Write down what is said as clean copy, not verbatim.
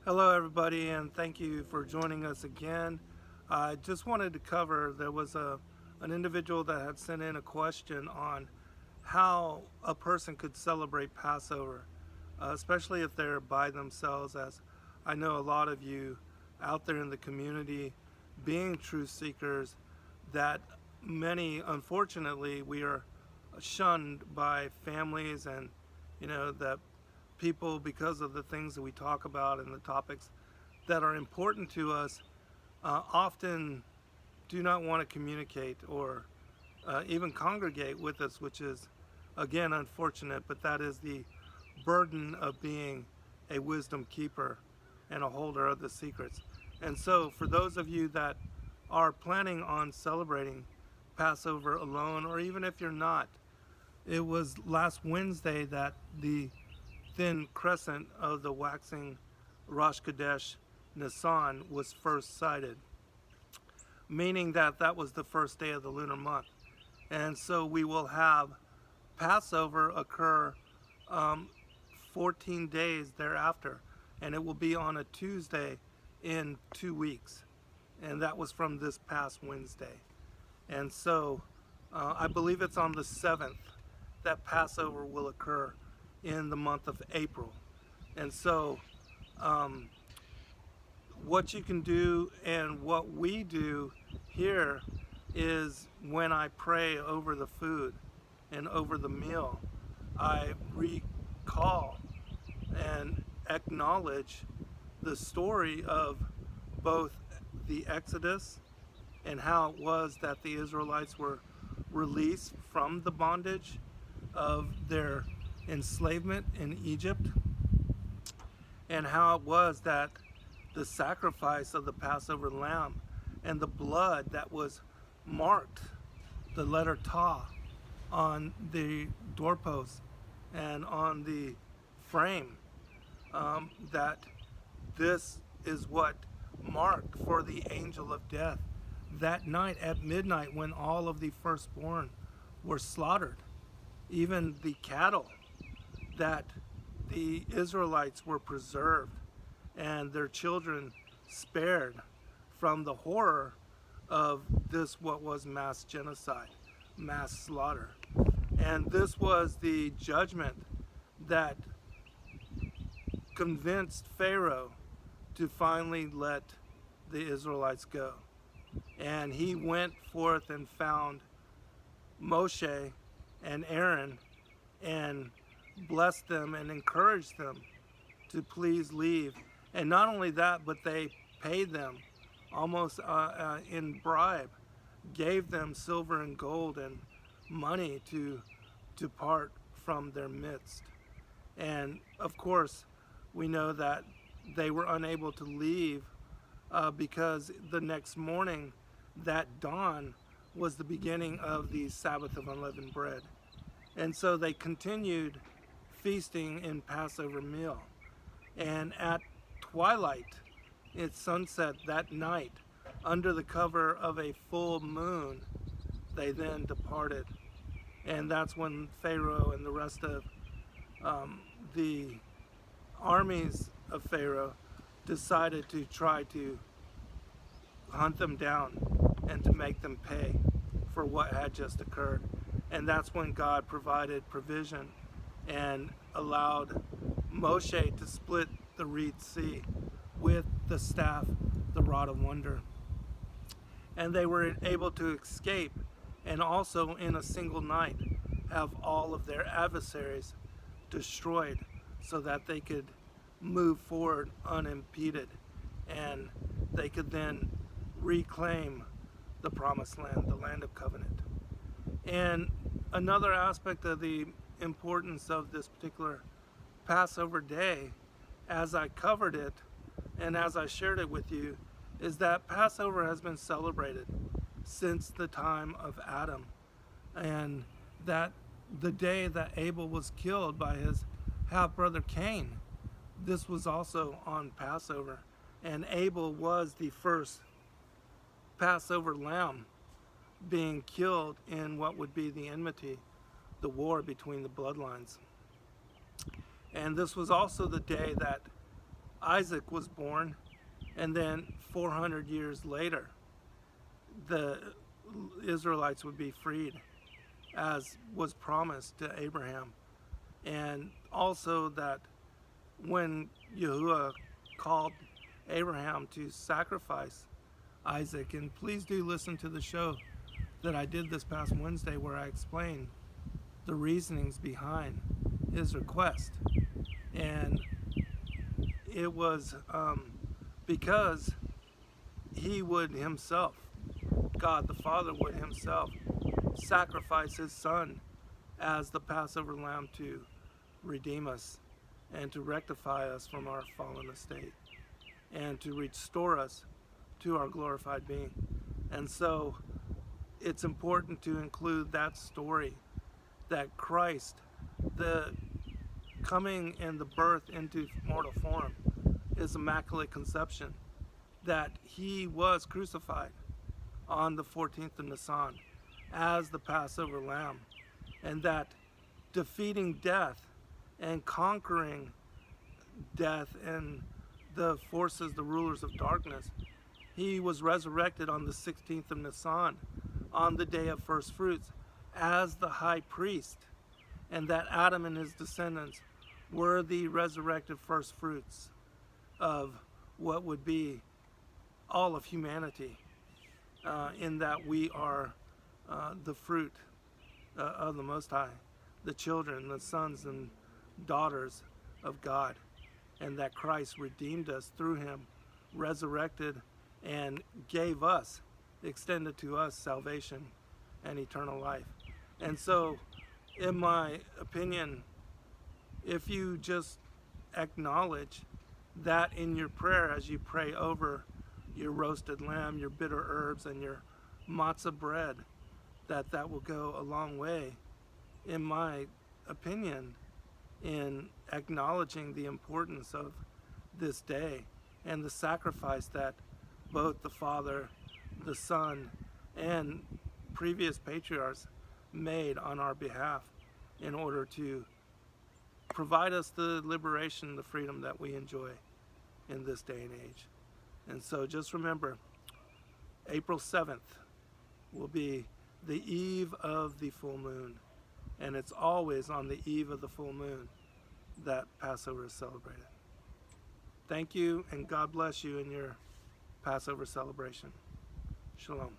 Hello everybody, and thank you for joining us again. I just wanted to cover, there was an individual that had sent in a question on how a person could celebrate Passover, especially if they're by themselves, as I know a lot of you out there in the community being truth seekers, that many, unfortunately, we are shunned by families and, that people, because of the things that we talk about and the topics that are important to us, often do not want to communicate or even congregate with us, which is, again, unfortunate, but that is the burden of being a wisdom keeper and a holder of the secrets. And so, for those of you that are planning on celebrating Passover alone, or even if you're not, it was last Wednesday that the thin crescent of the waxing Rosh Chodesh Nisan was first sighted, meaning that that was the first day of the lunar month. And so we will have Passover occur 14 days thereafter, and it will be on a Tuesday in 2 weeks. And that was from this past Wednesday. And so I believe it's on the 7th that Passover will occur in the month of April. And so what you can do and what we do here is, when I pray over the food and over the meal, I recall and acknowledge the story of both the Exodus and how it was that the Israelites were released from the bondage of their enslavement in Egypt, and how it was that the sacrifice of the Passover Lamb and the blood that was marked, the letter Tah, on the doorpost and on the frame, that this is what marked for the angel of death that night at midnight, when all of the firstborn were slaughtered, even the cattle, that the Israelites were preserved and their children spared from the horror of this, what was mass genocide, mass slaughter. And this was the judgment that convinced Pharaoh to finally let the Israelites go. And he went forth and found Moshe and Aaron and blessed them and encouraged them to please leave. And not only that, but they paid them almost in bribe, gave them silver and gold and money to depart from their midst. And of course, we know that they were unable to leave because the next morning, that dawn, was the beginning of the Sabbath of Unleavened Bread. And so they continued feasting in Passover meal. And at twilight, at sunset that night, under the cover of a full moon, they then departed. And that's when Pharaoh and the rest of the armies of Pharaoh decided to try to hunt them down and to make them pay for what had just occurred. And that's when God provided provision and allowed Moshe to split the Reed Sea with the staff, the rod of wonder. And they were able to escape, and also in a single night have all of their adversaries destroyed, so that they could move forward unimpeded, and they could then reclaim the promised land, the land of covenant. And another aspect of the importance of this particular Passover day, as I covered it and as I shared it with you, is that Passover has been celebrated since the time of Adam, and that the day that Abel was killed by his half-brother Cain, this was also on Passover, and Abel was the first Passover lamb being killed in what would be the enmity, the war between the bloodlines. And this was also the day that Isaac was born, and then 400 years later, the Israelites would be freed, as was promised to Abraham. And also that when Yahuwah called Abraham to sacrifice Isaac, and please do listen to the show that I did this past Wednesday where I explained the reasonings behind his request. And it was because he would himself, God the Father would himself sacrifice his son as the Passover Lamb to redeem us and to rectify us from our fallen estate and to restore us to our glorified being. And so it's important to include that story, that Christ, the coming and the birth into mortal form, is immaculate conception, that he was crucified on the 14th of Nisan as the Passover Lamb, and that defeating death and conquering death and the forces, the rulers of darkness, he was resurrected on the 16th of Nisan, on the day of first fruits, as the high priest, and that Adam and his descendants were the resurrected first fruits of what would be all of humanity, in that we are the fruit of the Most High, the children, the sons and daughters of God, and that Christ redeemed us through him, resurrected, and gave us, extended to us, salvation and eternal life. And so, in my opinion, if you just acknowledge that in your prayer as you pray over your roasted lamb, your bitter herbs, and your matzah bread, that will go a long way, in my opinion, in acknowledging the importance of this day and the sacrifice that both the Father, the Son, and previous patriarchs made on our behalf in order to provide us the liberation, the freedom that we enjoy in this day and age. And so just remember, April 7th will be the eve of the full moon, and it's always on the eve of the full moon that Passover is celebrated. Thank you, and God bless you in your Passover celebration. Shalom.